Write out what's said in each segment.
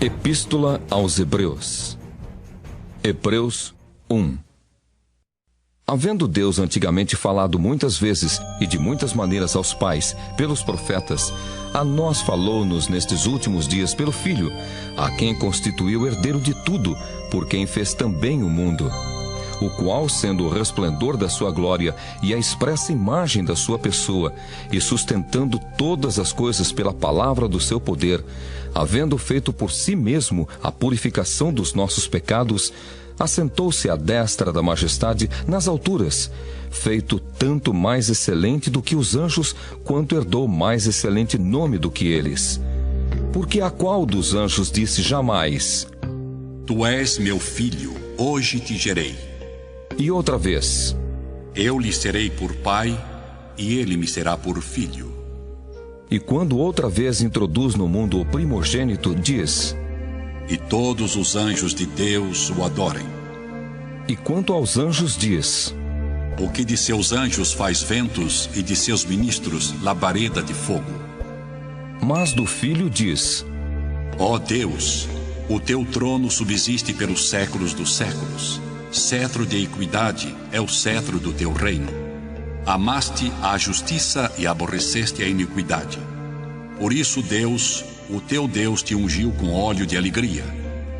Epístola aos Hebreus. Hebreus 1. Havendo Deus antigamente falado muitas vezes e de muitas maneiras aos pais, pelos profetas, a nós falou-nos nestes últimos dias pelo Filho, a quem constituiu herdeiro de tudo, por quem fez também o mundo, o qual, sendo o resplendor da sua glória e a expressa imagem da sua pessoa, e sustentando todas as coisas pela palavra do seu poder, havendo feito por si mesmo a purificação dos nossos pecados, assentou-se à destra da majestade nas alturas, feito tanto mais excelente do que os anjos, quanto herdou mais excelente nome do que eles. Porque a qual dos anjos disse jamais: Tu és meu filho, hoje te gerei. E outra vez: Eu lhe serei por pai, e ele me será por filho. E quando outra vez introduz no mundo o primogênito, diz: E todos os anjos de Deus o adorem. E quanto aos anjos diz: O que de seus anjos faz ventos, e de seus ministros labareda de fogo. Mas do Filho diz: Ó Deus, o teu trono subsiste pelos séculos dos séculos. Cetro de equidade é o cetro do teu reino. Amaste a justiça e aborreceste a iniquidade. Por isso Deus, o teu Deus, te ungiu com óleo de alegria,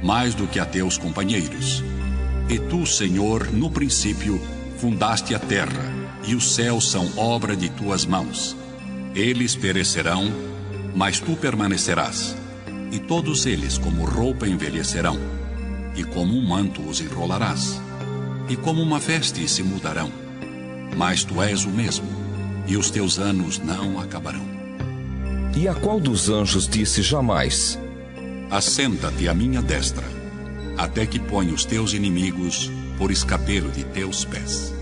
mais do que a teus companheiros. E tu, Senhor, no princípio, fundaste a terra, e os céus são obra de tuas mãos. Eles perecerão, mas tu permanecerás, e todos eles como roupa envelhecerão, e como um manto os enrolarás, e como uma veste se mudarão. Mas tu és o mesmo, e os teus anos não acabarão. E a qual dos anjos disse jamais: Assenta-te à minha destra, até que ponha os teus inimigos por escabelo de teus pés.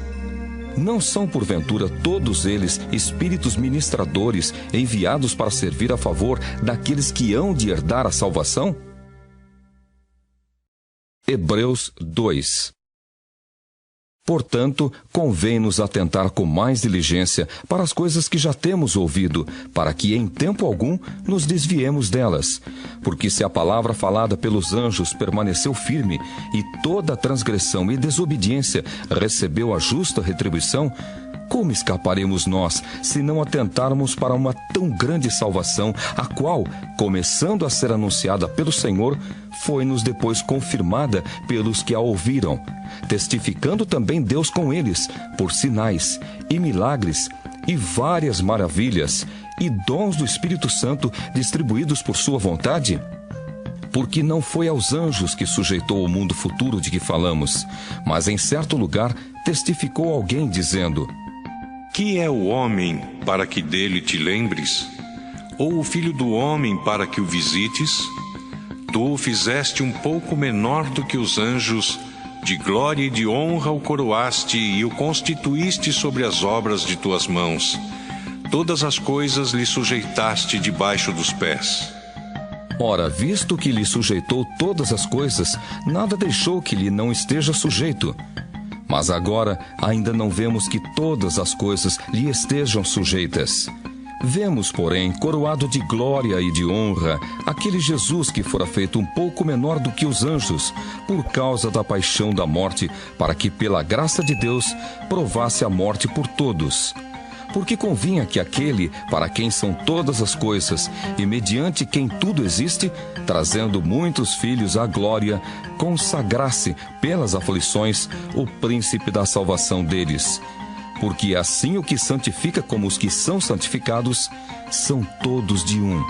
Não são porventura todos eles espíritos ministradores enviados para servir a favor daqueles que hão de herdar a salvação? Hebreus 2. Portanto, convém-nos atentar com mais diligência para as coisas que já temos ouvido, para que em tempo algum nos desviemos delas. Porque se a palavra falada pelos anjos permaneceu firme, e toda transgressão e desobediência recebeu a justa retribuição, como escaparemos nós, se não atentarmos para uma tão grande salvação, a qual, começando a ser anunciada pelo Senhor, foi-nos depois confirmada pelos que a ouviram, testificando também Deus com eles, por sinais e milagres e várias maravilhas e dons do Espírito Santo distribuídos por sua vontade? Porque não foi aos anjos que sujeitou o mundo futuro de que falamos, mas em certo lugar testificou alguém dizendo: Que é o homem para que dele te lembres? Ou o filho do homem para que o visites? Tu o fizeste um pouco menor do que os anjos, de glória e de honra o coroaste e o constituíste sobre as obras de tuas mãos. Todas as coisas lhe sujeitaste debaixo dos pés. Ora, visto que lhe sujeitou todas as coisas, nada deixou que lhe não esteja sujeito. Mas agora ainda não vemos que todas as coisas lhe estejam sujeitas. Vemos, porém, coroado de glória e de honra, aquele Jesus que fora feito um pouco menor do que os anjos, por causa da paixão da morte, para que, pela graça de Deus, provasse a morte por todos. Porque convinha que aquele, para quem são todas as coisas, e mediante quem tudo existe, trazendo muitos filhos à glória, consagrasse, pelas aflições, o príncipe da salvação deles. Porque assim o que santifica como os que são santificados, são todos de um.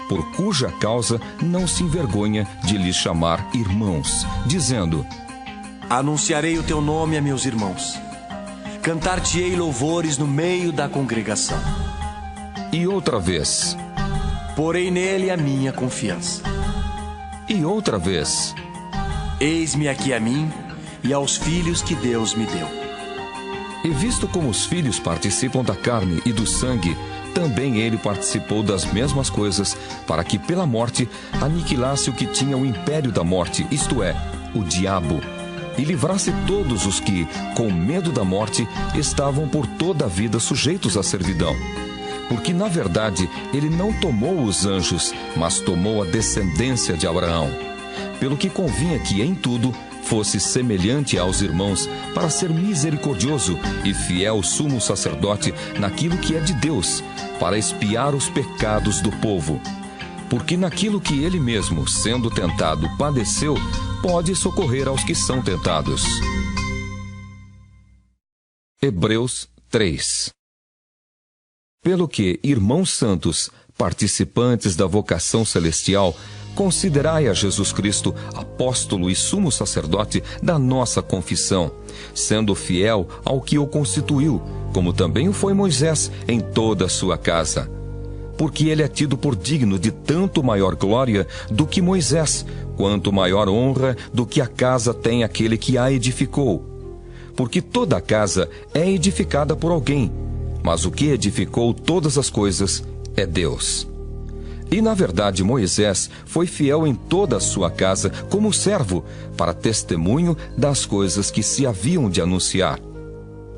Por cuja causa não se envergonha de lhes chamar irmãos, dizendo: Anunciarei o teu nome a meus irmãos. Cantar-te-ei louvores no meio da congregação. E outra vez: Porei nele a minha confiança. E outra vez: Eis-me aqui a mim e aos filhos que Deus me deu. E visto como os filhos participam da carne e do sangue, também ele participou das mesmas coisas, para que pela morte aniquilasse o que tinha o império da morte, isto é, o diabo, e livrasse todos os que, com medo da morte, estavam por toda a vida sujeitos à servidão. Porque, na verdade, ele não tomou os anjos, mas tomou a descendência de Abraão. Pelo que convinha que, em tudo, fosse semelhante aos irmãos, para ser misericordioso e fiel sumo sacerdote naquilo que é de Deus, para expiar os pecados do povo. Porque naquilo que ele mesmo, sendo tentado, padeceu, pode socorrer aos que são tentados. Hebreus 3. Pelo que, irmãos santos, participantes da vocação celestial, considerai a Jesus Cristo, apóstolo e sumo sacerdote da nossa confissão, sendo fiel ao que o constituiu, como também o foi Moisés em toda a sua casa. Porque ele é tido por digno de tanto maior glória do que Moisés, quanto maior honra do que a casa tem aquele que a edificou. Porque toda a casa é edificada por alguém, mas o que edificou todas as coisas é Deus. E, na verdade, Moisés foi fiel em toda a sua casa como servo, para testemunho das coisas que se haviam de anunciar.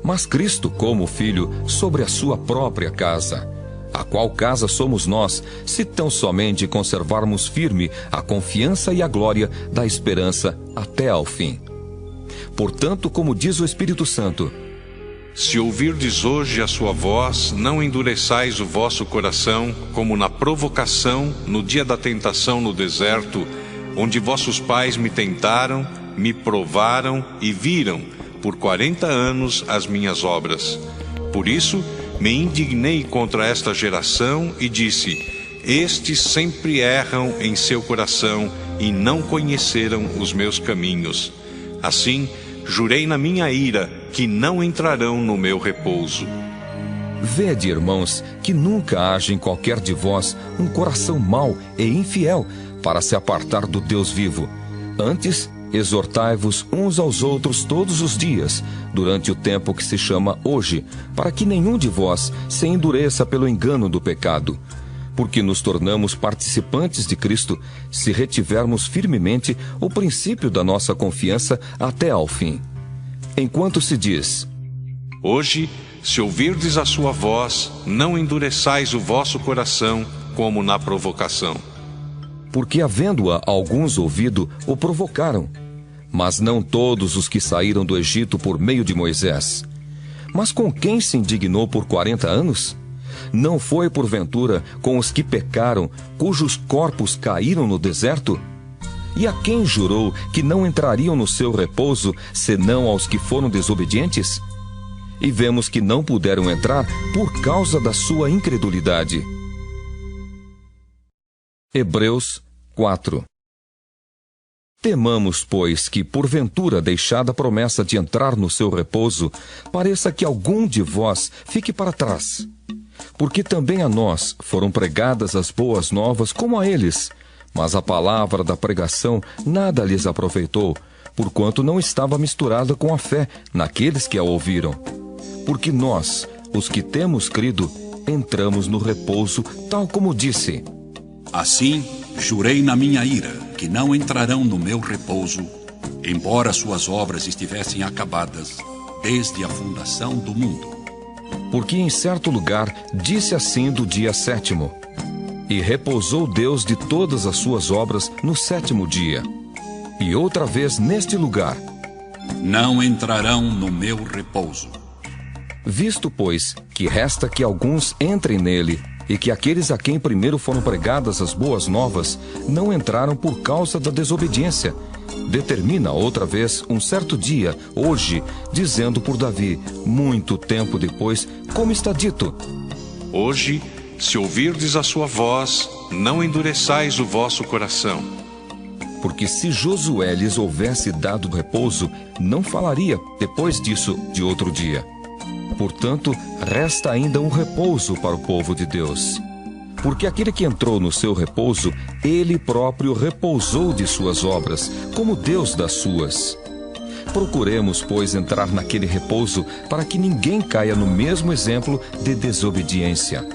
Mas Cristo como filho sobre a sua própria casa, a qual casa somos nós, se tão somente conservarmos firme a confiança e a glória da esperança até ao fim. Portanto, como diz o Espírito Santo: se ouvirdes hoje a sua voz, não endureçais o vosso coração, como na provocação, no dia da tentação no deserto, onde vossos pais me tentaram, me provaram e viram, por 40 anos, as minhas obras. Por isso, me indignei contra esta geração e disse: estes sempre erram em seu coração e não conheceram os meus caminhos. Assim, jurei na minha ira que não entrarão no meu repouso. Vede, irmãos, que nunca haja em qualquer de vós um coração mau e infiel para se apartar do Deus vivo. Antes, exortai-vos uns aos outros todos os dias, durante o tempo que se chama hoje, para que nenhum de vós se endureça pelo engano do pecado. Porque nos tornamos participantes de Cristo, se retivermos firmemente o princípio da nossa confiança até ao fim. Enquanto se diz: hoje, se ouvirdes a sua voz, não endureçais o vosso coração, como na provocação. Porque havendo-a alguns ouvido, o provocaram. Mas não todos os que saíram do Egito por meio de Moisés. Mas com quem se indignou por 40 anos? Não foi, porventura, com os que pecaram, cujos corpos caíram no deserto? E a quem jurou que não entrariam no seu repouso, senão aos que foram desobedientes? E vemos que não puderam entrar por causa da sua incredulidade. Hebreus 4. Temamos, pois, que, porventura, deixada a promessa de entrar no seu repouso, pareça que algum de vós fique para trás. Porque também a nós foram pregadas as boas novas como a eles, mas a palavra da pregação nada lhes aproveitou, porquanto não estava misturada com a fé naqueles que a ouviram. Porque nós, os que temos crido, entramos no repouso, tal como disse: assim, jurei na minha ira que não entrarão no meu repouso, embora suas obras estivessem acabadas desde a fundação do mundo. Porque em certo lugar disse assim do dia 7º: e repousou Deus de todas as suas obras no 7º dia. E outra vez neste lugar: não entrarão no meu repouso. Visto, pois, que resta que alguns entrem nele, e que aqueles a quem primeiro foram pregadas as boas novas não entraram por causa da desobediência, determina outra vez um certo dia, hoje, dizendo por Davi, muito tempo depois, como está dito: hoje, se ouvirdes a sua voz, não endureçais o vosso coração. Porque se Josué lhes houvesse dado repouso, não falaria, depois disso, de outro dia. Portanto, resta ainda um repouso para o povo de Deus. Porque aquele que entrou no seu repouso, ele próprio repousou de suas obras, como Deus das suas. Procuremos, pois, entrar naquele repouso, para que ninguém caia no mesmo exemplo de desobediência.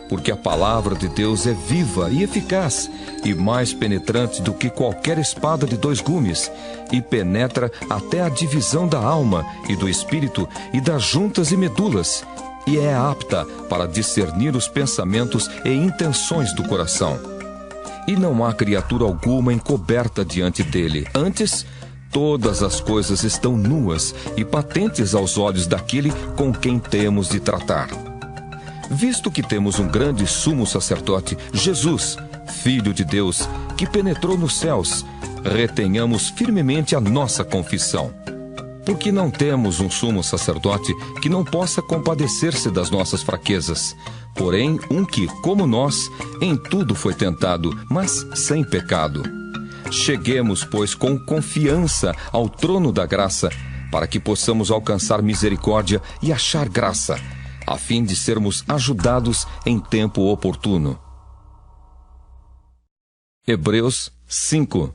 Porque a palavra de Deus é viva e eficaz, e mais penetrante do que qualquer espada de 2 gumes, e penetra até a divisão da alma e do espírito e das juntas e medulas, e é apta para discernir os pensamentos e intenções do coração. E não há criatura alguma encoberta diante dele. Antes, todas as coisas estão nuas e patentes aos olhos daquele com quem temos de tratar. Visto que temos um grande sumo sacerdote, Jesus, Filho de Deus, que penetrou nos céus, retenhamos firmemente a nossa confissão. Porque não temos um sumo sacerdote que não possa compadecer-se das nossas fraquezas, porém um que, como nós, em tudo foi tentado, mas sem pecado. Cheguemos, pois, com confiança ao trono da graça, para que possamos alcançar misericórdia e achar graça, a fim de sermos ajudados em tempo oportuno. Hebreus 5.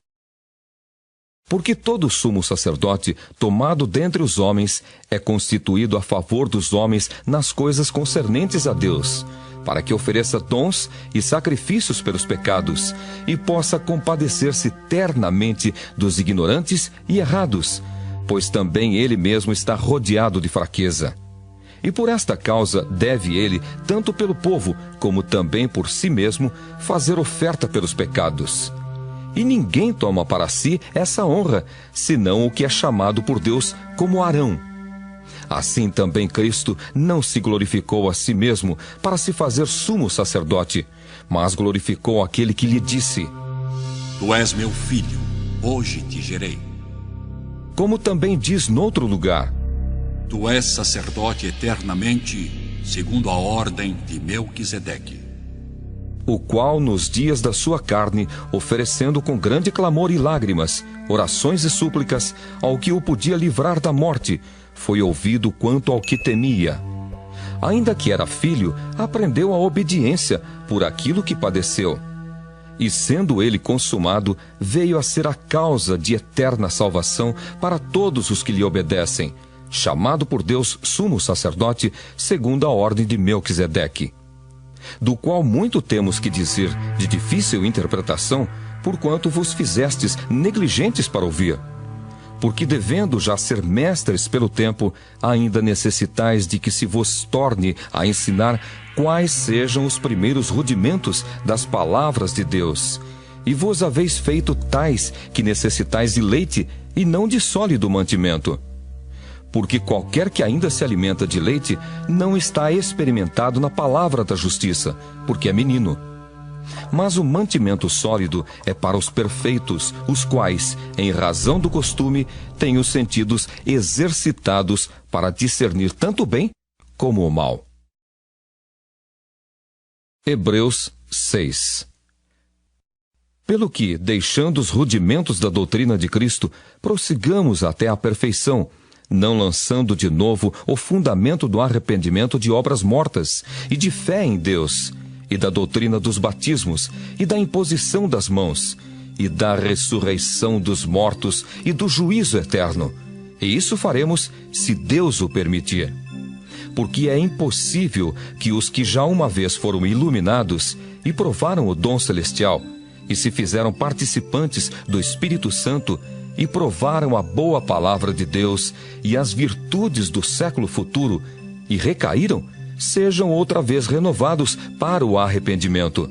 Porque todo sumo sacerdote, tomado dentre os homens, é constituído a favor dos homens nas coisas concernentes a Deus, para que ofereça dons e sacrifícios pelos pecados, e possa compadecer-se ternamente dos ignorantes e errados, pois também ele mesmo está rodeado de fraqueza. E por esta causa deve ele, tanto pelo povo, como também por si mesmo, fazer oferta pelos pecados. E ninguém toma para si essa honra, senão o que é chamado por Deus como Arão. Assim também Cristo não se glorificou a si mesmo para se fazer sumo sacerdote, mas glorificou aquele que lhe disse: Tu és meu filho, hoje te gerei. Como também diz noutro lugar: Tu és sacerdote eternamente, segundo a ordem de Melquisedeque. O qual nos dias da sua carne, oferecendo com grande clamor e lágrimas, orações e súplicas, ao que o podia livrar da morte, foi ouvido quanto ao que temia. Ainda que era filho, aprendeu a obediência por aquilo que padeceu. E sendo ele consumado, veio a ser a causa de eterna salvação para todos os que lhe obedecem, chamado por Deus sumo sacerdote, segundo a ordem de Melquisedeque. Do qual muito temos que dizer, de difícil interpretação, porquanto vos fizestes negligentes para ouvir. Porque devendo já ser mestres pelo tempo, ainda necessitais de que se vos torne a ensinar quais sejam os primeiros rudimentos das palavras de Deus. E vos haveis feito tais que necessitais de leite e não de sólido mantimento. Porque qualquer que ainda se alimenta de leite não está experimentado na palavra da justiça, porque é menino. Mas o mantimento sólido é para os perfeitos, os quais, em razão do costume, têm os sentidos exercitados para discernir tanto o bem como o mal. Hebreus 6. Pelo que, deixando os rudimentos da doutrina de Cristo, prossigamos até a perfeição, não lançando de novo o fundamento do arrependimento de obras mortas, e de fé em Deus, e da doutrina dos batismos, e da imposição das mãos, e da ressurreição dos mortos, e do juízo eterno. E isso faremos, se Deus o permitir. Porque é impossível que os que já uma vez foram iluminados, e provaram o dom celestial, e se fizeram participantes do Espírito Santo, e provaram a boa palavra de Deus e as virtudes do século futuro, e recaíram, sejam outra vez renovados para o arrependimento.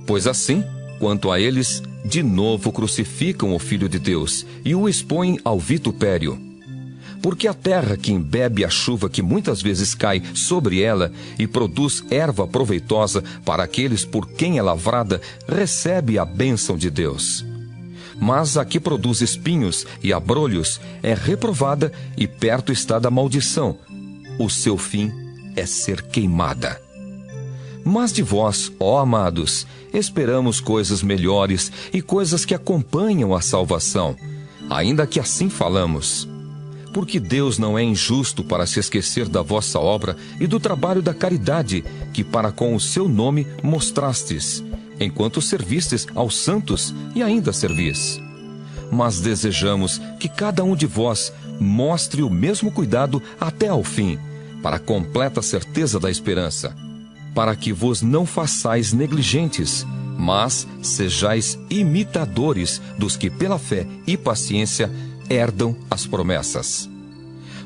Pois assim, quanto a eles, de novo crucificam o Filho de Deus e o expõem ao vitupério. Porque a terra que embebe a chuva que muitas vezes cai sobre ela e produz erva proveitosa para aqueles por quem é lavrada, recebe a bênção de Deus. Mas a que produz espinhos e abrolhos é reprovada e perto está da maldição. O seu fim é ser queimada. Mas de vós, ó amados, esperamos coisas melhores e coisas que acompanham a salvação, ainda que assim falamos. Porque Deus não é injusto para se esquecer da vossa obra e do trabalho da caridade que para com o seu nome mostrastes, enquanto servistes aos santos e ainda servis. Mas desejamos que cada um de vós mostre o mesmo cuidado até ao fim, para a completa certeza da esperança, para que vos não façais negligentes, mas sejais imitadores dos que pela fé e paciência herdam as promessas.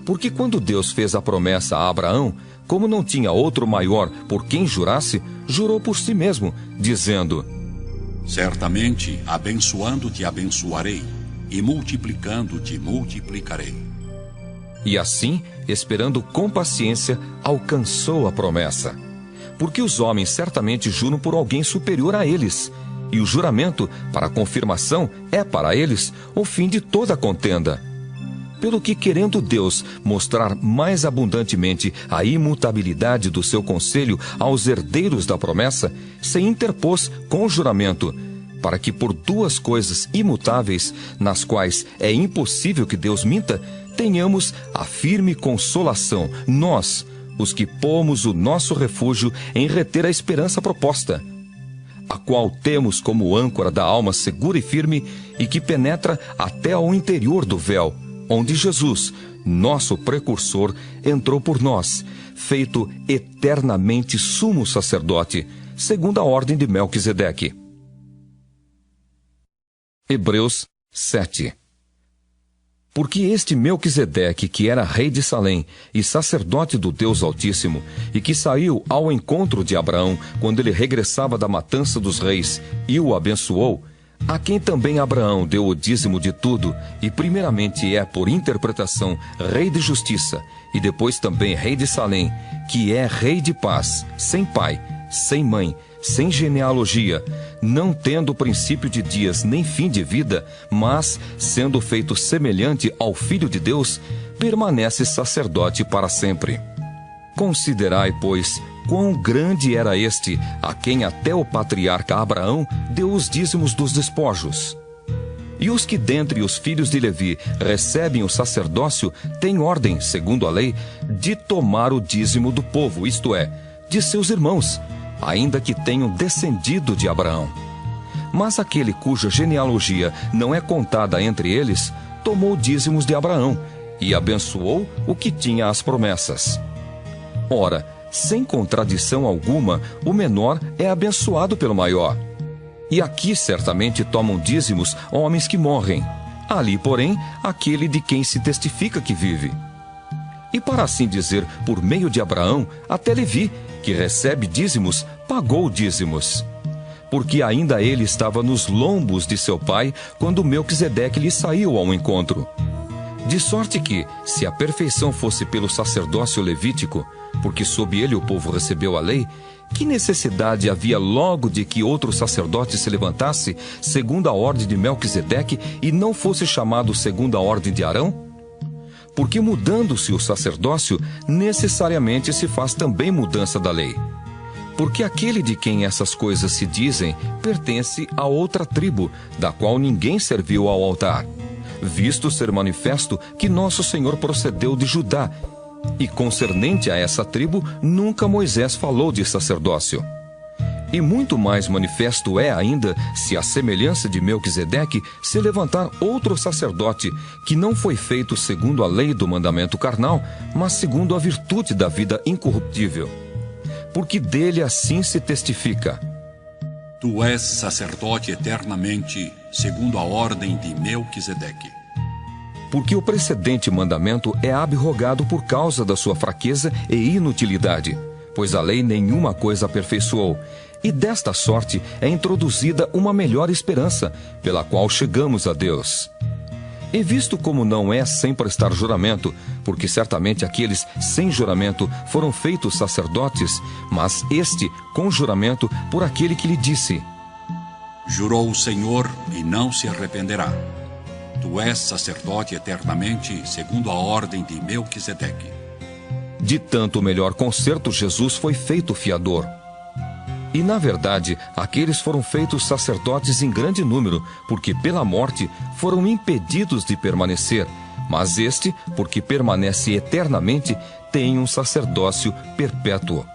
Porque quando Deus fez a promessa a Abraão, como não tinha outro maior por quem jurasse, jurou por si mesmo, dizendo: Certamente, abençoando-te abençoarei, e multiplicando-te multiplicarei. E assim, esperando com paciência, alcançou a promessa. Porque os homens certamente juram por alguém superior a eles, e o juramento, para a confirmação, é para eles o fim de toda contenda. Pelo que, querendo Deus mostrar mais abundantemente a imutabilidade do seu conselho aos herdeiros da promessa, se interpôs com o juramento, para que por duas coisas imutáveis, nas quais é impossível que Deus minta, tenhamos a firme consolação, nós, os que pomos o nosso refúgio em reter a esperança proposta, a qual temos como âncora da alma segura e firme e que penetra até ao interior do véu, onde Jesus, nosso precursor, entrou por nós, feito eternamente sumo sacerdote, segundo a ordem de Melquisedeque. Hebreus 7. Porque este Melquisedeque, que era rei de Salém e sacerdote do Deus Altíssimo, e que saiu ao encontro de Abraão quando ele regressava da matança dos reis e o abençoou, a quem também Abraão deu o dízimo de tudo, e primeiramente é, por interpretação, rei de justiça, e depois também rei de Salém, que é rei de paz, sem pai, sem mãe, sem genealogia, não tendo princípio de dias nem fim de vida, mas, sendo feito semelhante ao Filho de Deus, permanece sacerdote para sempre. Considerai, pois, quão grande era este, a quem até o patriarca Abraão deu os dízimos dos despojos. E os que dentre os filhos de Levi recebem o sacerdócio têm ordem, segundo a lei, de tomar o dízimo do povo, isto é, de seus irmãos, ainda que tenham descendido de Abraão. Mas aquele cuja genealogia não é contada entre eles, tomou dízimos de Abraão e abençoou o que tinha as promessas. Ora, sem contradição alguma, o menor é abençoado pelo maior. E aqui certamente tomam dízimos homens que morrem. Ali, porém, aquele de quem se testifica que vive. E para assim dizer, por meio de Abraão, até Levi, que recebe dízimos, pagou dízimos. Porque ainda ele estava nos lombos de seu pai, quando Melquisedeque lhe saiu ao encontro. De sorte que, se a perfeição fosse pelo sacerdócio levítico, porque sob ele o povo recebeu a lei, que necessidade havia logo de que outro sacerdote se levantasse, segundo a ordem de Melquisedeque, e não fosse chamado segundo a ordem de Arão? Porque mudando-se o sacerdócio, necessariamente se faz também mudança da lei. Porque aquele de quem essas coisas se dizem pertence a outra tribo, da qual ninguém serviu ao altar, visto ser manifesto que nosso Senhor procedeu de Judá, e concernente a essa tribo, nunca Moisés falou de sacerdócio. E muito mais manifesto é ainda, se à semelhança de Melquisedeque se levantar outro sacerdote, que não foi feito segundo a lei do mandamento carnal, mas segundo a virtude da vida incorruptível. Porque dele assim se testifica: Tu és sacerdote eternamente, segundo a ordem de Melquisedeque. Porque o precedente mandamento é abrogado por causa da sua fraqueza e inutilidade, pois a lei nenhuma coisa aperfeiçoou, e desta sorte é introduzida uma melhor esperança, pela qual chegamos a Deus. E visto como não é sem prestar juramento, porque certamente aqueles sem juramento foram feitos sacerdotes, mas este com juramento por aquele que lhe disse: Jurou o Senhor e não se arrependerá. Tu és sacerdote eternamente, segundo a ordem de Melquisedeque. De tanto melhor concerto, Jesus foi feito fiador. E, na verdade, aqueles foram feitos sacerdotes em grande número, porque pela morte foram impedidos de permanecer, mas este, porque permanece eternamente, tem um sacerdócio perpétuo.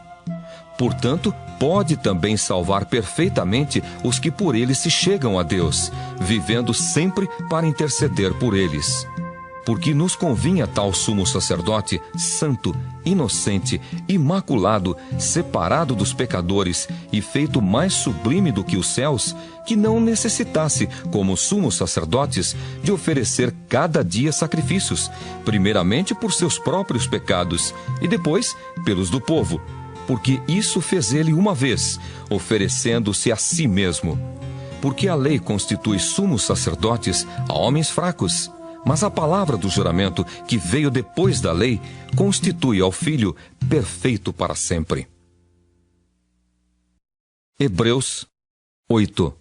Portanto, pode também salvar perfeitamente os que por ele se chegam a Deus, vivendo sempre para interceder por eles. porque nos convinha tal sumo sacerdote, santo, inocente, imaculado, separado dos pecadores e feito mais sublime do que os céus, que não necessitasse, como sumos sacerdotes, de oferecer cada dia sacrifícios, primeiramente por seus próprios pecados e depois pelos do povo, porque isso fez ele uma vez, oferecendo-se a si mesmo. Porque a lei constitui sumos sacerdotes a homens fracos, mas a palavra do juramento, que veio depois da lei, constitui ao Filho perfeito para sempre. Hebreus 8.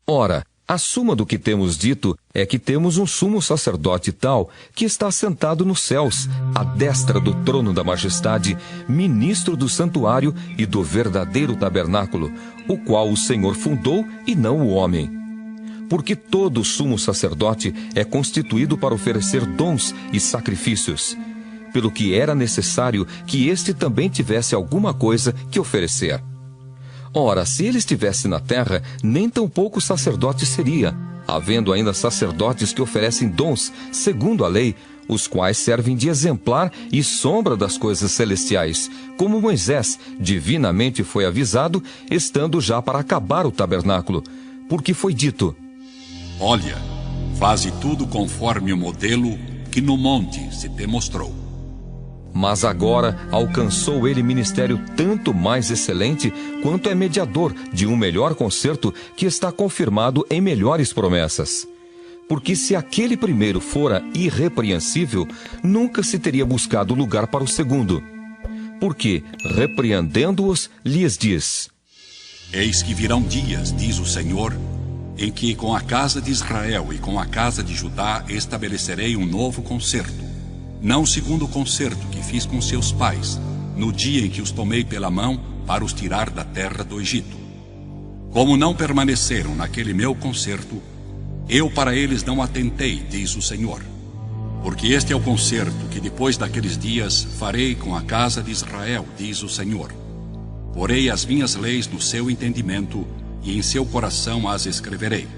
Ora, a suma do que temos dito é que temos um sumo sacerdote tal que está sentado nos céus, à destra do trono da majestade, ministro do santuário e do verdadeiro tabernáculo, o qual o Senhor fundou e não o homem. Porque todo sumo sacerdote é constituído para oferecer dons e sacrifícios, pelo que era necessário que este também tivesse alguma coisa que oferecer. Ora, se ele estivesse na terra, nem tampouco sacerdote seria, havendo ainda sacerdotes que oferecem dons, segundo a lei, os quais servem de exemplar e sombra das coisas celestiais, como Moisés divinamente foi avisado, estando já para acabar o tabernáculo, porque foi dito: Olha, faze tudo conforme o modelo que no monte se te mostrou. Mas agora alcançou ele ministério tanto mais excelente, quanto é mediador de um melhor concerto que está confirmado em melhores promessas. Porque se aquele primeiro fora irrepreensível, nunca se teria buscado lugar para o segundo. Porque, repreendendo-os, lhes diz: Eis que virão dias, diz o Senhor, em que com a casa de Israel e com a casa de Judá estabelecerei um novo concerto. Não segundo o concerto que fiz com seus pais, no dia em que os tomei pela mão para os tirar da terra do Egito. Como não permaneceram naquele meu concerto, eu para eles não atentei, diz o Senhor. Porque este é o concerto que depois daqueles dias farei com a casa de Israel, diz o Senhor. Porei as minhas leis no seu entendimento e em seu coração as escreverei.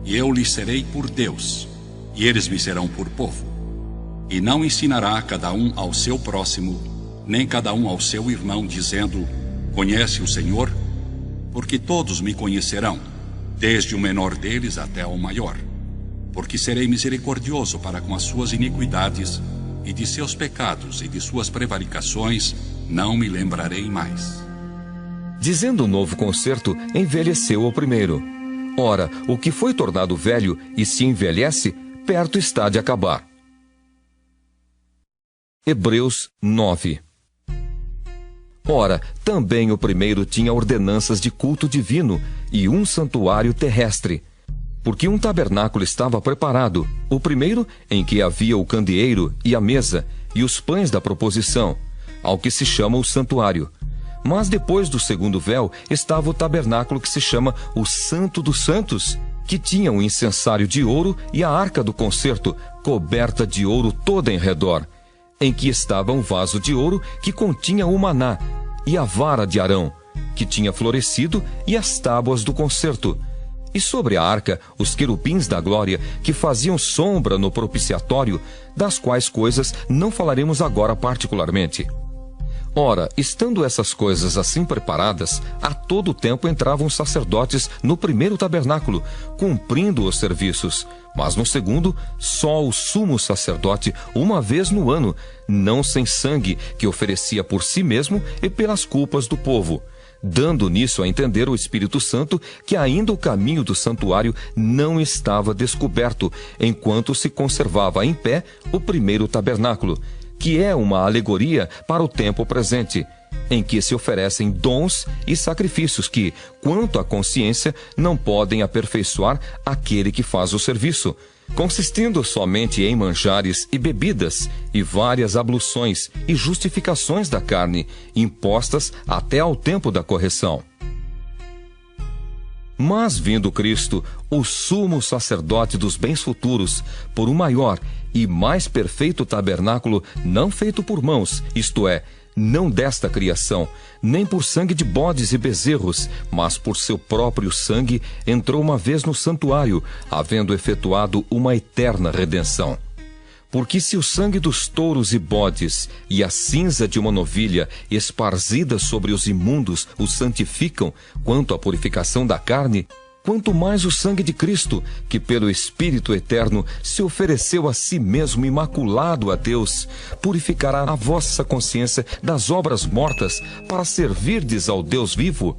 E eu lhes serei por Deus, e eles me serão por povo. E não ensinará cada um ao seu próximo, nem cada um ao seu irmão, dizendo: Conhece o Senhor? Porque todos me conhecerão, desde o menor deles até o maior. Porque serei misericordioso para com as suas iniquidades, e de seus pecados e de suas prevaricações não me lembrarei mais. Dizendo o novo concerto, envelheceu o primeiro. Ora, o que foi tornado velho e se envelhece, perto está de acabar. Hebreus 9. Ora, também o primeiro tinha ordenanças de culto divino e um santuário terrestre, porque um tabernáculo estava preparado, o primeiro em que havia o candeeiro e a mesa e os pães da proposição, ao que se chama o santuário. Mas depois do segundo véu estava o tabernáculo que se chama o Santo dos Santos, que tinha um incensário de ouro e a arca do concerto, coberta de ouro toda em redor, em que estava um vaso de ouro que continha o maná, e a vara de Arão, que tinha florescido, e as tábuas do concerto. E sobre a arca, os querubins da glória, que faziam sombra no propiciatório, das quais coisas não falaremos agora particularmente. Ora, estando essas coisas assim preparadas, a todo tempo entravam os sacerdotes no primeiro tabernáculo, cumprindo os serviços, mas no segundo, só o sumo sacerdote uma vez no ano, não sem sangue, que oferecia por si mesmo e pelas culpas do povo, dando nisso a entender o Espírito Santo que ainda o caminho do santuário não estava descoberto, enquanto se conservava em pé o primeiro tabernáculo, que é uma alegoria para o tempo presente, em que se oferecem dons e sacrifícios que, quanto à consciência, não podem aperfeiçoar aquele que faz o serviço, consistindo somente em manjares e bebidas, e várias abluções e justificações da carne, impostas até ao tempo da correção. Mas vindo Cristo, o sumo sacerdote dos bens futuros, por um maior e mais perfeito tabernáculo, não feito por mãos, isto é, não desta criação, nem por sangue de bodes e bezerros, mas por seu próprio sangue, entrou uma vez no santuário, havendo efetuado uma eterna redenção. Porque se o sangue dos touros e bodes e a cinza de uma novilha esparzida sobre os imundos os santificam quanto à purificação da carne, quanto mais o sangue de Cristo, que pelo Espírito Eterno se ofereceu a si mesmo imaculado a Deus, purificará a vossa consciência das obras mortas para servirdes ao Deus vivo.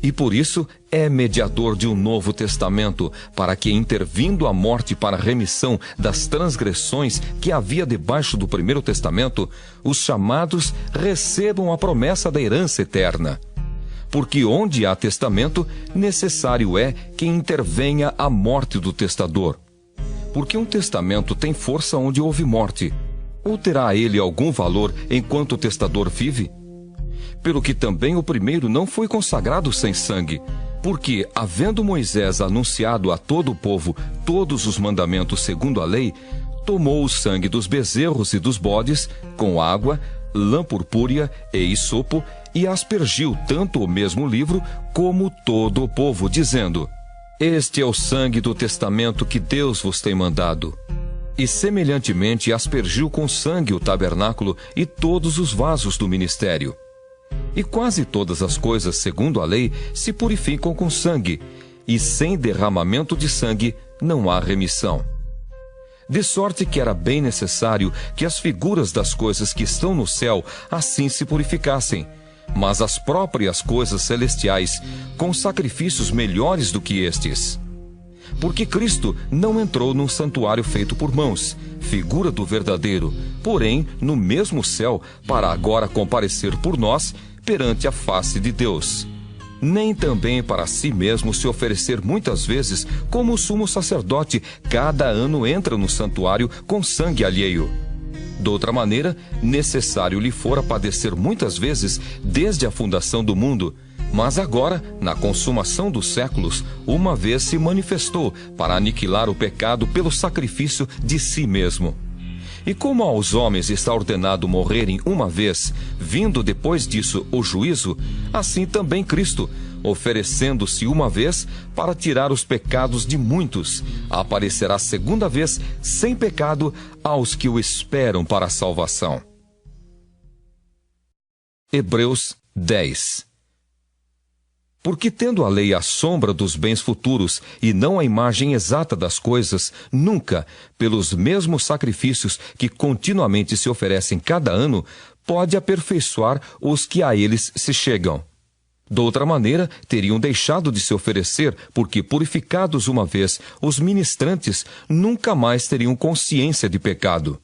E por isso é mediador de um novo testamento, para que, intervindo a morte para a remissão das transgressões que havia debaixo do primeiro testamento, os chamados recebam a promessa da herança eterna. Porque onde há testamento, necessário é que intervenha a morte do testador. Porque um testamento tem força onde houve morte, ou terá ele algum valor enquanto o testador vive? Pelo que também o primeiro não foi consagrado sem sangue, porque, havendo Moisés anunciado a todo o povo todos os mandamentos segundo a lei, tomou o sangue dos bezerros e dos bodes, com água, lã purpúrea e hisopo, e aspergiu tanto o mesmo livro como todo o povo, dizendo: Este é o sangue do testamento que Deus vos tem mandado. E semelhantemente aspergiu com sangue o tabernáculo e todos os vasos do ministério. E quase todas as coisas, segundo a lei, se purificam com sangue, e sem derramamento de sangue não há remissão. De sorte que era bem necessário que as figuras das coisas que estão no céu assim se purificassem, mas as próprias coisas celestiais com sacrifícios melhores do que estes. Porque Cristo não entrou num santuário feito por mãos, figura do verdadeiro, porém no mesmo céu, para agora comparecer por nós perante a face de Deus. Nem também para si mesmo se oferecer muitas vezes, como o sumo sacerdote cada ano entra no santuário com sangue alheio. Doutra maneira, necessário lhe fora padecer muitas vezes desde a fundação do mundo, mas agora, na consumação dos séculos, uma vez se manifestou para aniquilar o pecado pelo sacrifício de si mesmo. E como aos homens está ordenado morrerem uma vez, vindo depois disso o juízo, assim também Cristo, oferecendo-se uma vez para tirar os pecados de muitos, aparecerá segunda vez sem pecado aos que o esperam para a salvação. Hebreus 10. Porque tendo a lei a sombra dos bens futuros e não a imagem exata das coisas, nunca, pelos mesmos sacrifícios que continuamente se oferecem cada ano, pode aperfeiçoar os que a eles se chegam. Doutra maneira, teriam deixado de se oferecer, porque, purificados uma vez, os ministrantes nunca mais teriam consciência de pecado.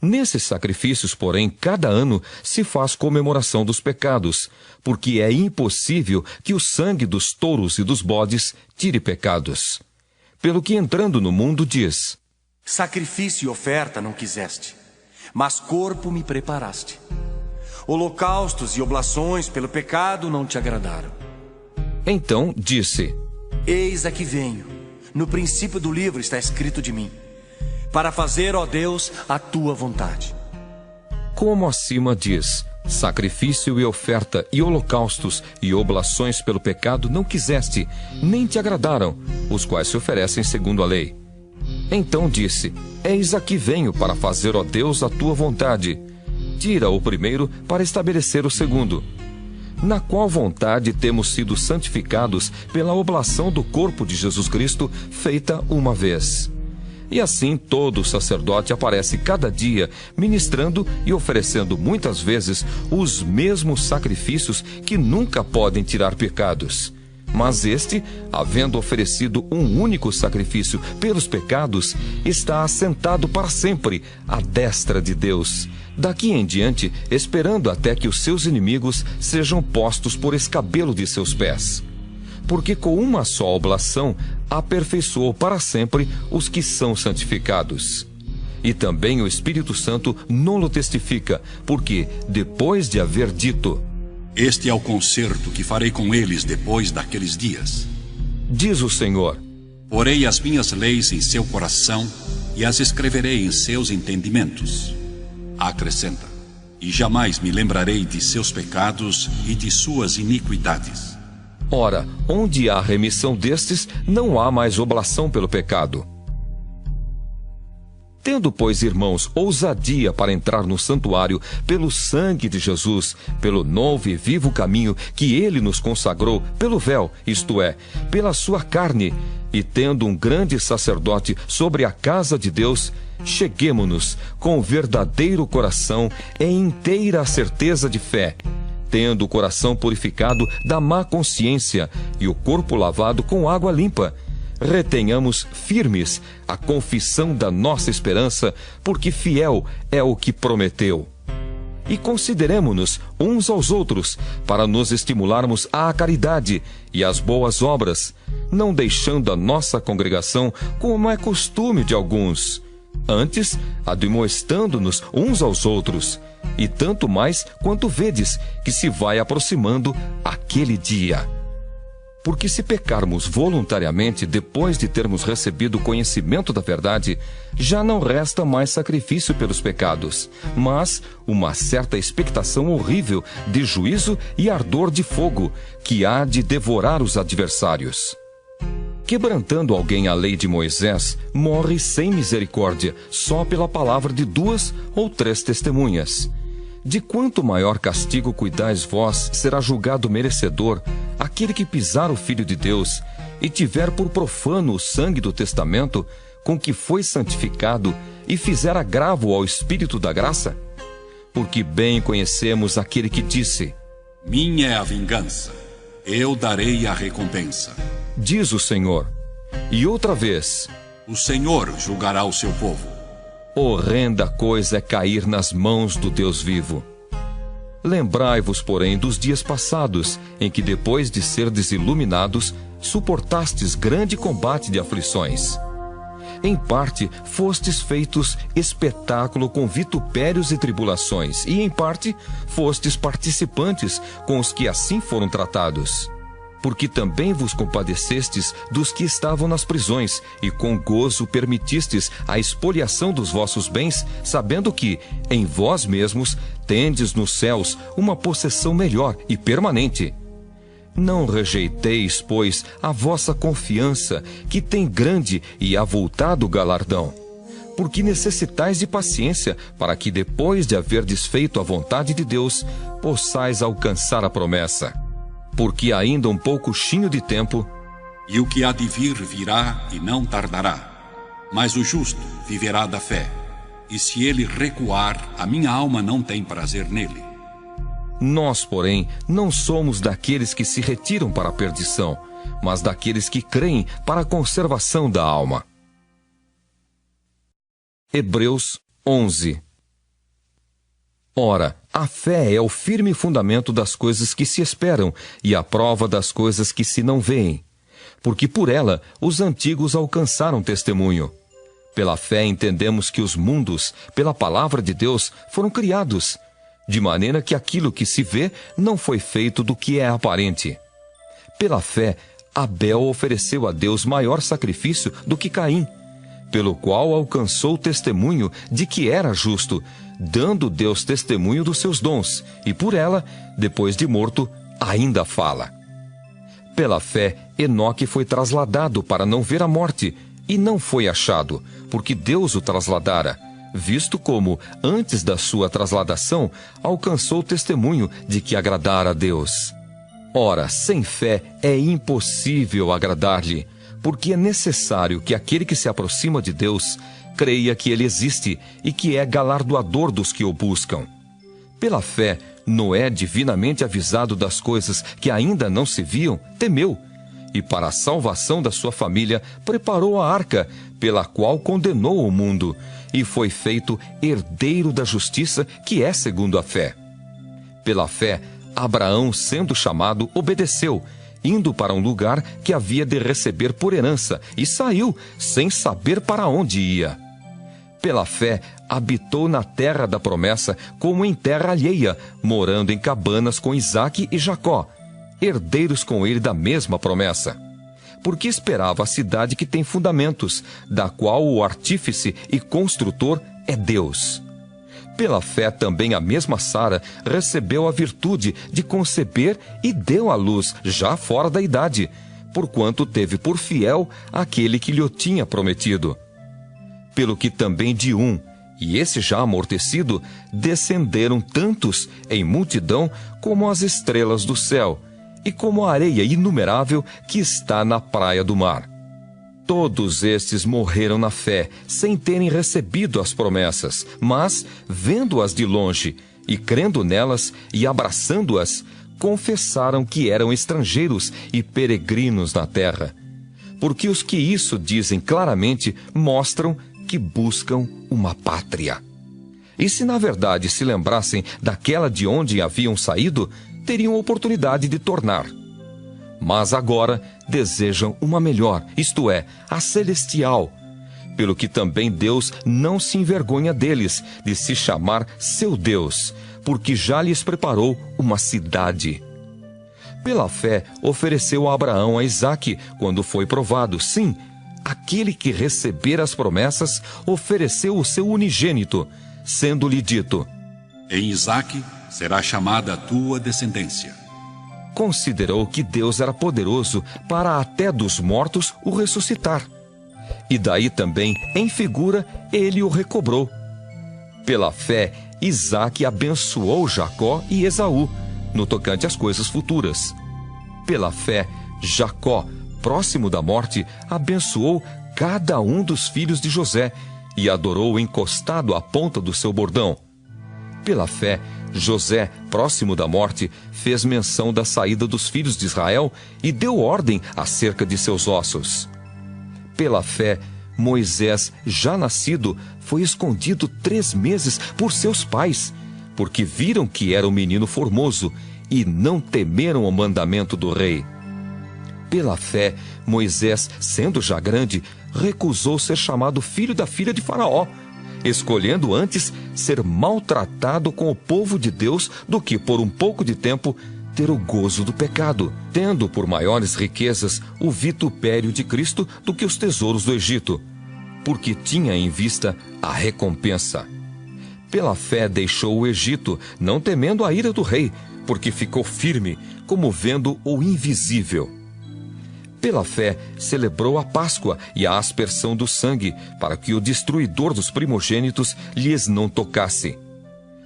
Nesses sacrifícios, porém, cada ano se faz comemoração dos pecados, porque é impossível que o sangue dos touros e dos bodes tire pecados. Pelo que, entrando no mundo, diz: Sacrifício e oferta não quiseste, mas corpo me preparaste. Holocaustos e oblações pelo pecado não te agradaram. Então disse: Eis aqui venho. No princípio do livro está escrito de mim, para fazer, ó Deus, a tua vontade. Como acima diz: sacrifício e oferta e holocaustos e oblações pelo pecado não quiseste, nem te agradaram, os quais se oferecem segundo a lei. Então disse: Eis aqui venho para fazer, ó Deus, a tua vontade. Tira o primeiro para estabelecer o segundo. Na qual vontade temos sido santificados pela oblação do corpo de Jesus Cristo, feita uma vez. E assim todo sacerdote aparece cada dia, ministrando e oferecendo muitas vezes os mesmos sacrifícios que nunca podem tirar pecados. Mas este, havendo oferecido um único sacrifício pelos pecados, está assentado para sempre à destra de Deus, daqui em diante esperando até que os seus inimigos sejam postos por escabelo de seus pés. Porque com uma só oblação aperfeiçoou para sempre os que são santificados. E também o Espírito Santo não-lo testifica, porque, depois de haver dito: Este é o concerto que farei com eles depois daqueles dias, diz o Senhor: Porei as minhas leis em seu coração e as escreverei em seus entendimentos. Acrescenta: e jamais me lembrarei de seus pecados e de suas iniquidades. Ora, onde há remissão destes, não há mais oblação pelo pecado. Tendo, pois, irmãos, ousadia para entrar no santuário pelo sangue de Jesus, pelo novo e vivo caminho que ele nos consagrou, pelo véu, isto é, pela sua carne, e tendo um grande sacerdote sobre a casa de Deus, cheguemo-nos com verdadeiro coração e inteira certeza de fé, tendo o coração purificado da má consciência e o corpo lavado com água limpa. Retenhamos firmes a confissão da nossa esperança, porque fiel é o que prometeu. E consideremo-nos uns aos outros, para nos estimularmos à caridade e às boas obras, não deixando a nossa congregação como é costume de alguns, antes admoestando-nos uns aos outros, e tanto mais quanto vedes que se vai aproximando aquele dia. Porque se pecarmos voluntariamente depois de termos recebido o conhecimento da verdade, já não resta mais sacrifício pelos pecados, mas uma certa expectação horrível de juízo e ardor de fogo, que há de devorar os adversários. Quebrantando alguém a lei de Moisés, morre sem misericórdia, só pela palavra de 2 ou 3 testemunhas. De quanto maior castigo cuidais vós, será julgado merecedor aquele que pisar o Filho de Deus e tiver por profano o sangue do testamento com que foi santificado e fizer agravo ao Espírito da graça? Porque bem conhecemos aquele que disse: Minha é a vingança, eu darei a recompensa. Diz o Senhor. E outra vez: O Senhor julgará o seu povo. Horrenda coisa é cair nas mãos do Deus vivo. Lembrai-vos, porém, dos dias passados, em que, depois de serdes iluminados, suportastes grande combate de aflições. Em parte, fostes feitos espetáculo com vitupérios e tribulações, e em parte, fostes participantes com os que assim foram tratados. Porque também vos compadecestes dos que estavam nas prisões, e com gozo permitistes a expoliação dos vossos bens, sabendo que, em vós mesmos, tendes nos céus uma possessão melhor e permanente. Não rejeiteis, pois, a vossa confiança, que tem grande e avultado galardão. Porque necessitais de paciência, para que, depois de haverdes feito a vontade de Deus, possais alcançar a promessa. Porque ainda um poucochinho de tempo, e o que há de vir virá e não tardará. Mas o justo viverá da fé, e se ele recuar, a minha alma não tem prazer nele. Nós, porém, não somos daqueles que se retiram para a perdição, mas daqueles que creem para a conservação da alma. Hebreus 11. Ora, a fé é o firme fundamento das coisas que se esperam e a prova das coisas que se não veem. Porque por ela os antigos alcançaram testemunho. Pela fé entendemos que os mundos, pela palavra de Deus, foram criados, de maneira que aquilo que se vê não foi feito do que é aparente. Pela fé, Abel ofereceu a Deus maior sacrifício do que Caim, pelo qual alcançou testemunho de que era justo, dando Deus testemunho dos seus dons, e por ela, depois de morto, ainda fala. Pela fé, Enoque foi trasladado para não ver a morte, e não foi achado, porque Deus o trasladara, visto como, antes da sua trasladação, alcançou testemunho de que agradara a Deus. Ora, sem fé é impossível agradar-lhe, porque é necessário que aquele que se aproxima de Deus creia que ele existe e que é galardoador dos que o buscam. Pela fé, Noé, divinamente avisado das coisas que ainda não se viam, temeu, e para a salvação da sua família preparou a arca, pela qual condenou o mundo, e foi feito herdeiro da justiça, que é segundo a fé. Pela fé, Abraão, sendo chamado, obedeceu, indo para um lugar que havia de receber por herança, e saiu, sem saber para onde ia. Pela fé, habitou na terra da promessa, como em terra alheia, morando em cabanas com Isaque e Jacó, herdeiros com ele da mesma promessa. Porque esperava a cidade que tem fundamentos, da qual o artífice e construtor é Deus. Pela fé também a mesma Sara recebeu a virtude de conceber e deu à luz já fora da idade, porquanto teve por fiel aquele que lhe tinha prometido. Pelo que também de um, e esse já amortecido, descenderam tantos em multidão como as estrelas do céu, e como a areia inumerável que está na praia do mar. Todos estes morreram na fé, sem terem recebido as promessas, mas, vendo-as de longe, e crendo nelas, e abraçando-as, confessaram que eram estrangeiros e peregrinos na terra. Porque os que isso dizem claramente mostram que buscam uma pátria. E se na verdade se lembrassem daquela de onde haviam saído, teriam oportunidade de tornar. Mas agora desejam uma melhor, isto é, a celestial. Pelo que também Deus não se envergonha deles, de se chamar seu Deus, porque já lhes preparou uma cidade. Pela fé ofereceu a Abraão a Isaque, quando foi provado. Sim, aquele que recebera as promessas ofereceu o seu unigênito, sendo-lhe dito: em Isaque será chamada a tua descendência. Considerou que Deus era poderoso para até dos mortos o ressuscitar. E daí também, em figura, ele o recobrou. Pela fé, Isaque abençoou Jacó e Esaú, no tocante às coisas futuras. Pela fé, Jacó, próximo da morte, abençoou cada um dos filhos de José e adorou encostado à ponta do seu bordão. Pela fé, José, próximo da morte, fez menção da saída dos filhos de Israel e deu ordem acerca de seus ossos. Pela fé, Moisés, já nascido, foi escondido 3 meses por seus pais, porque viram que era um menino formoso e não temeram o mandamento do rei. Pela fé, Moisés, sendo já grande, recusou ser chamado filho da filha de Faraó, escolhendo antes ser maltratado com o povo de Deus do que por um pouco de tempo ter o gozo do pecado, tendo por maiores riquezas o vitupério de Cristo do que os tesouros do Egito, porque tinha em vista a recompensa. Pela fé deixou o Egito, não temendo a ira do rei, porque ficou firme, como vendo o invisível. Pela fé, celebrou a Páscoa e a aspersão do sangue, para que o destruidor dos primogênitos lhes não tocasse.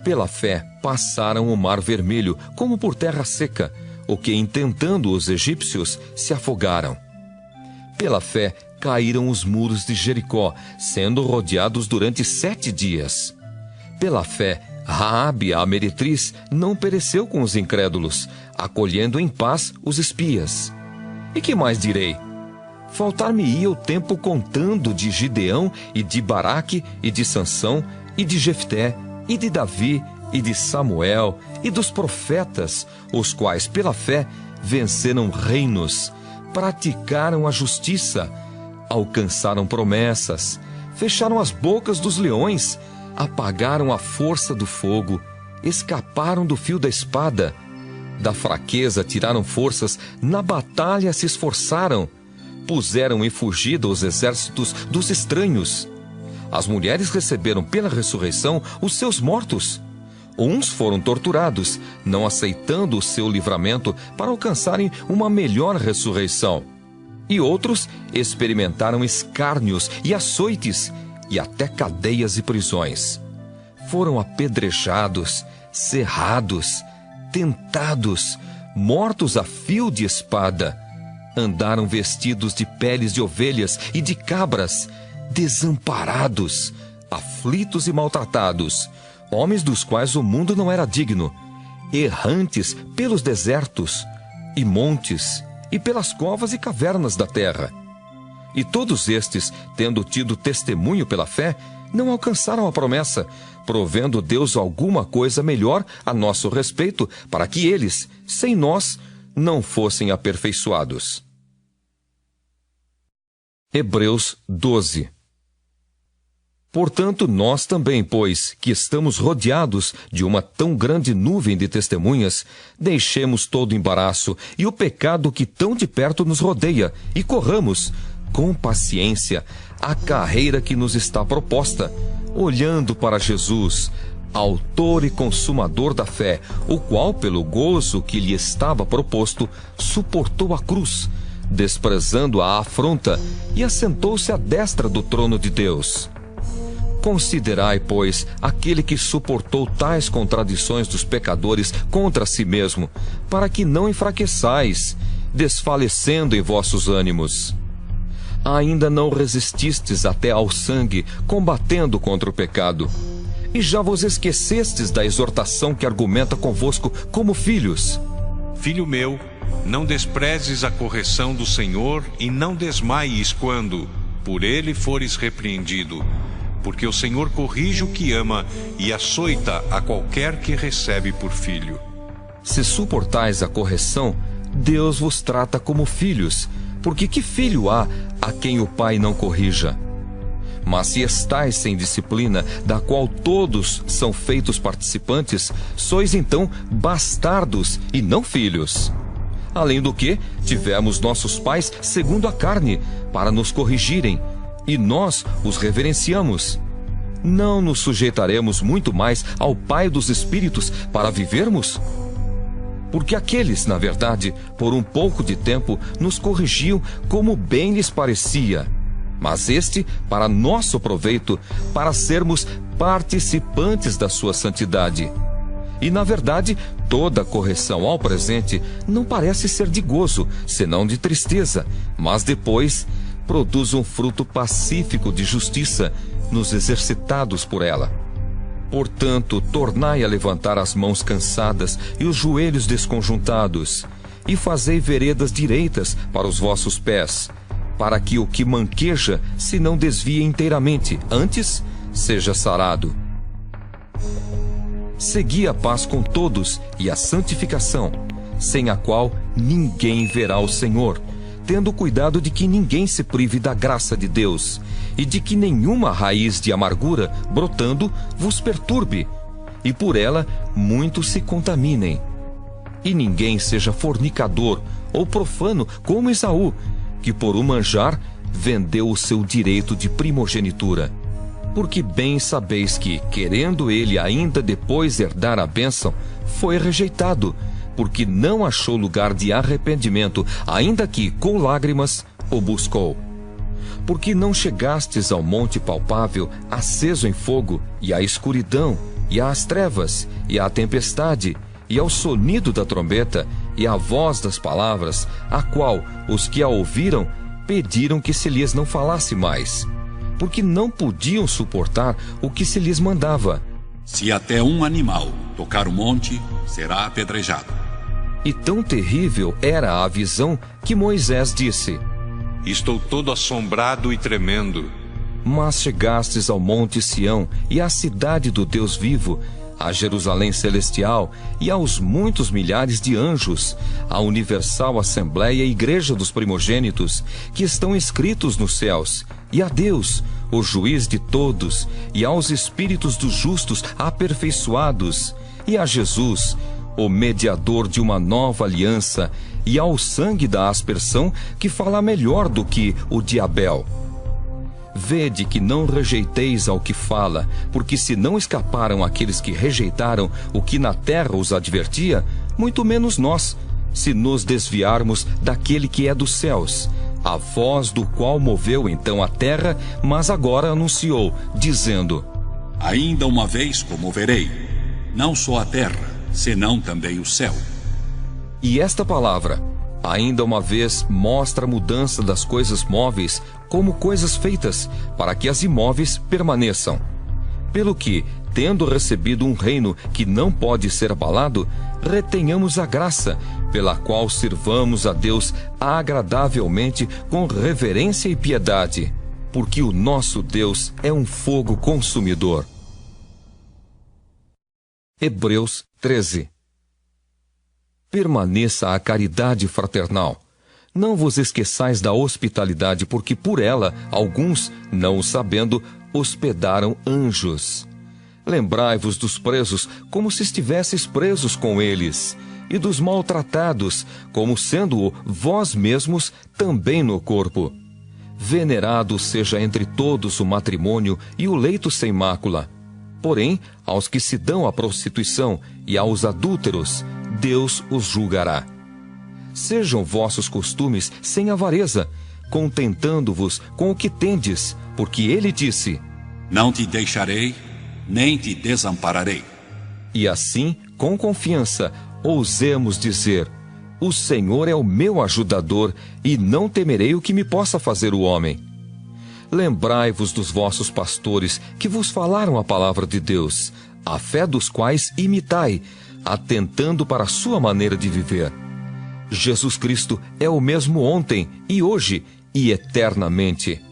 Pela fé, passaram o mar vermelho, como por terra seca, o que, intentando os egípcios, se afogaram. Pela fé, caíram os muros de Jericó, sendo rodeados durante 7 dias. Pela fé, Raabe, a meretriz, não pereceu com os incrédulos, acolhendo em paz os espias. E que mais direi? Faltar-me-ia o tempo contando de Gideão e de Baraque e de Sansão e de Jefté e de Davi e de Samuel e dos profetas, os quais pela fé venceram reinos, praticaram a justiça, alcançaram promessas, fecharam as bocas dos leões, apagaram a força do fogo, escaparam do fio da espada. Da fraqueza tiraram forças, na batalha se esforçaram, puseram em fugida os exércitos dos estranhos. As mulheres receberam pela ressurreição os seus mortos. Uns foram torturados, não aceitando o seu livramento para alcançarem uma melhor ressurreição. E outros experimentaram escárnios e açoites, e até cadeias e prisões. Foram apedrejados, cerrados, tentados, mortos a fio de espada. Andaram vestidos de peles de ovelhas e de cabras, desamparados, aflitos e maltratados, homens dos quais o mundo não era digno, errantes pelos desertos e montes e pelas covas e cavernas da terra. E todos estes, tendo tido testemunho pela fé, não alcançaram a promessa, provendo Deus alguma coisa melhor a nosso respeito, para que eles, sem nós, não fossem aperfeiçoados. Hebreus 12. Portanto, nós também, pois, que estamos rodeados de uma tão grande nuvem de testemunhas, deixemos todo o embaraço e o pecado que tão de perto nos rodeia, e corramos, com paciência, a carreira que nos está proposta, olhando para Jesus, autor e consumador da fé, o qual, pelo gozo que lhe estava proposto, suportou a cruz, desprezando a afronta, e assentou-se à destra do trono de Deus. Considerai, pois, aquele que suportou tais contradições dos pecadores contra si mesmo, para que não enfraqueçais, desfalecendo em vossos ânimos. Ainda não resististes até ao sangue, combatendo contra o pecado. E já vos esquecestes da exortação que argumenta convosco como filhos. Filho meu, não desprezes a correção do Senhor e não desmaies quando, por ele, fores repreendido. Porque o Senhor corrige o que ama e açoita a qualquer que recebe por filho. Se suportais a correção, Deus vos trata como filhos, porque que filho há a quem o pai não corrija? Mas se estais sem disciplina, da qual todos são feitos participantes, sois então bastardos e não filhos. Além do que, tivemos nossos pais segundo a carne, para nos corrigirem, e nós os reverenciamos. Não nos sujeitaremos muito mais ao Pai dos Espíritos para vivermos? Porque aqueles, na verdade, por um pouco de tempo, nos corrigiam como bem lhes parecia, mas este para nosso proveito, para sermos participantes da sua santidade. E, na verdade, toda correção ao presente não parece ser de gozo, senão de tristeza, mas depois produz um fruto pacífico de justiça nos exercitados por ela. Portanto, tornai a levantar as mãos cansadas e os joelhos desconjuntados, e fazei veredas direitas para os vossos pés, para que o que manqueja se não desvie inteiramente, antes seja sarado. Segui a paz com todos e a santificação, sem a qual ninguém verá o Senhor, tendo cuidado de que ninguém se prive da graça de Deus, e de que nenhuma raiz de amargura, brotando, vos perturbe, e por ela muitos se contaminem. E ninguém seja fornicador ou profano como Esaú, que por um manjar vendeu o seu direito de primogenitura. Porque bem sabeis que, querendo ele ainda depois herdar a bênção, foi rejeitado, porque não achou lugar de arrependimento, ainda que, com lágrimas, o buscou. Porque não chegastes ao monte palpável, aceso em fogo, e à escuridão, e às trevas, e à tempestade, e ao sonido da trombeta, e à voz das palavras, a qual os que a ouviram pediram que se lhes não falasse mais, porque não podiam suportar o que se lhes mandava. Se até um animal tocar o monte, será apedrejado. E tão terrível era a visão que Moisés disse: Estou todo assombrado e tremendo. Mas chegastes ao monte Sião e à cidade do Deus vivo, a Jerusalém celestial e aos muitos milhares de anjos, à universal assembleia e igreja dos primogênitos, que estão escritos nos céus, e a Deus, o juiz de todos, e aos espíritos dos justos aperfeiçoados, e a Jesus, o mediador de uma nova aliança, e ao sangue da aspersão, que fala melhor do que o de Abel. Vede que não rejeiteis ao que fala, porque se não escaparam aqueles que rejeitaram o que na terra os advertia, muito menos nós, se nos desviarmos daquele que é dos céus, a voz do qual moveu então a terra, mas agora anunciou, dizendo: Ainda uma vez comoverei, não só a terra, senão também o céu. E esta palavra, ainda uma vez, mostra a mudança das coisas móveis como coisas feitas, para que as imóveis permaneçam. Pelo que, tendo recebido um reino que não pode ser abalado, retenhamos a graça, pela qual sirvamos a Deus agradavelmente com reverência e piedade, porque o nosso Deus é um fogo consumidor. Hebreus 13. Permaneça a caridade fraternal. Não vos esqueçais da hospitalidade, porque por ela, alguns, não o sabendo, hospedaram anjos. Lembrai-vos dos presos, como se estivesseis presos com eles, e dos maltratados, como sendo-o vós mesmos também no corpo. Venerado seja entre todos o matrimônio e o leito sem mácula. Porém, aos que se dão à prostituição e aos adúlteros, Deus os julgará. Sejam vossos costumes sem avareza, contentando-vos com o que tendes, porque ele disse: Não te deixarei, nem te desampararei. E assim, com confiança, ousemos dizer: o Senhor é o meu ajudador, e não temerei o que me possa fazer o homem. Lembrai-vos dos vossos pastores, que vos falaram a palavra de Deus, a fé dos quais imitai, atentando para a sua maneira de viver. Jesus Cristo é o mesmo ontem, e hoje, e eternamente.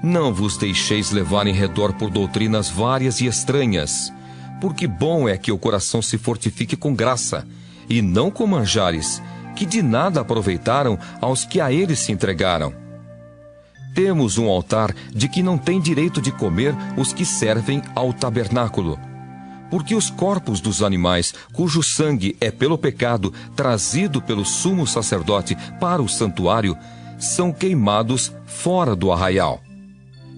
Não vos deixeis levar em redor por doutrinas várias e estranhas, porque bom é que o coração se fortifique com graça, e não com manjares, que de nada aproveitaram aos que a eles se entregaram. Temos um altar de que não tem direito de comer os que servem ao tabernáculo, porque os corpos dos animais, cujo sangue é pelo pecado trazido pelo sumo sacerdote para o santuário, são queimados fora do arraial.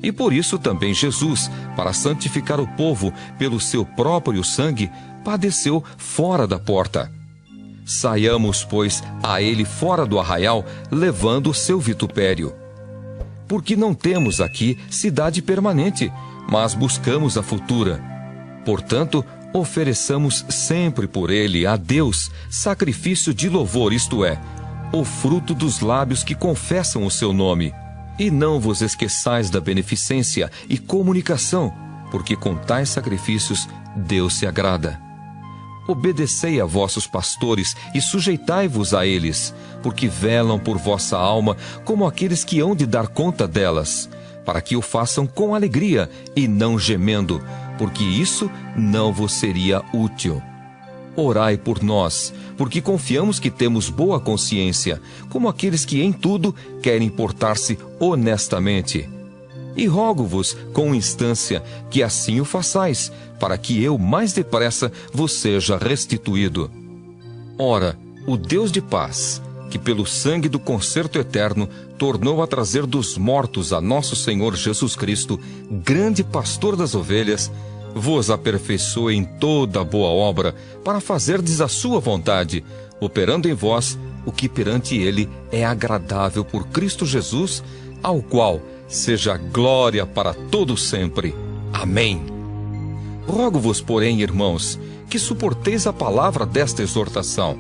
E por isso também Jesus, para santificar o povo pelo seu próprio sangue, padeceu fora da porta. Saiamos, pois, a ele fora do arraial, levando o seu vitupério. Porque não temos aqui cidade permanente, mas buscamos a futura. Portanto, ofereçamos sempre por ele a Deus sacrifício de louvor, isto é, o fruto dos lábios que confessam o seu nome. E não vos esqueçais da beneficência e comunicação, porque com tais sacrifícios Deus se agrada. Obedecei a vossos pastores e sujeitai-vos a eles, porque velam por vossa alma como aqueles que hão de dar conta delas, para que o façam com alegria e não gemendo, porque isso não vos seria útil. Orai por nós, porque confiamos que temos boa consciência, como aqueles que em tudo querem portar-se honestamente. E rogo-vos com instância que assim o façais, para que eu mais depressa vos seja restituído. Ora, o Deus de paz, que pelo sangue do concerto eterno tornou a trazer dos mortos a nosso Senhor Jesus Cristo, grande pastor das ovelhas, vos aperfeiçoe em toda boa obra, para fazerdes a sua vontade, operando em vós o que perante ele é agradável por Cristo Jesus, ao qual seja glória para todo sempre. Amém. Rogo-vos, porém, irmãos, que suporteis a palavra desta exortação,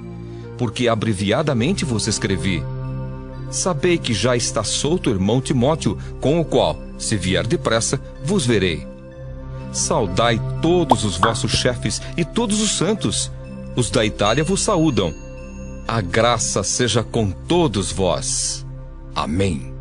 porque abreviadamente vos escrevi. Sabei que já está solto o irmão Timóteo, com o qual, se vier depressa, vos verei. Saudai todos os vossos chefes e todos os santos. Os da Itália vos saúdam. A graça seja com todos vós. Amém.